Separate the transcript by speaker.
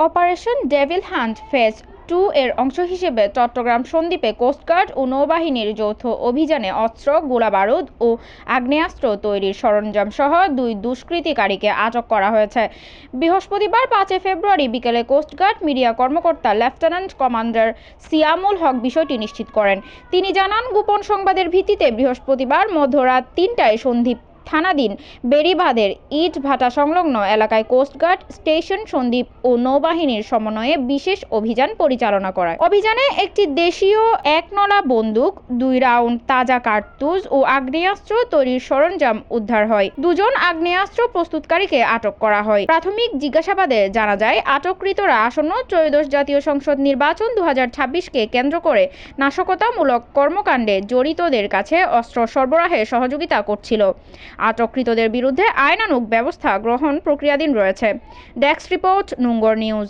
Speaker 1: Operation devil hunt phase 2 এর অংশ হিসেবে চট্টগ্রাম সন্দ্বীপে কোস্টগার্ড ও নৌবাহিনীর যৌথ অভিযানে অস্ত্র, গোলাবারুদ ও আগ্নেয়াস্ত্র তৈরির সরঞ্জাম সহ 2 দুষ্কৃতিকারীকে আটক করা হয়েছে। বৃহস্পতিবার 5 ফেব্রুয়ারি বিকেলে কোস্টগার্ড মিডিয়া কর্মকর্তা লেফটেন্যান্ট কমান্ডার সিয়ামুল হক বিষয়টি নিশ্চিত করেন। তিনি জানান, গোপন সংবাদের ভিত্তিতে বৃহস্পতিবার মধ্যরাত 3টায় সন্দ্বীপ থানাধীন বেড়িবাঁধের ইট ভাটা সংলগ্ন এলাকায় কোস্টগার্ড স্টেশন সন্দ্বীপ ও নৌবাহিনীর সমন্বয়ে বিশেষ অভিযান পরিচালনা করা। অভিযানে একটি দেশীয় 1 নলা বন্দুক, 2 রাউন্ড তাজা কার্তুজ ও আগ্নেয়াস্ত্র তৈরির সরঞ্জাম উদ্ধার হয়। 2 জন আগ্নেয়াস্ত্র প্রস্তুতকারীকে আটক করা হয়। প্রাথমিক জিজ্ঞাসাবাদে জানা যায়, আটককৃতরা আসন্ন ত্রয়োদশ জাতীয় সংসদ নির্বাচন 2026কে কেন্দ্র করে নাশকতামূলক কর্মকাণ্ডে জড়িতদের কাছে অস্ত্র সরবরাহে সহযোগিতা করছিল। আটককৃতদের বিরুদ্ধে আইনানুগ ব্যবস্থা গ্রহণ প্রক্রিয়াধীন রয়েছে। Desk report, Nongor news.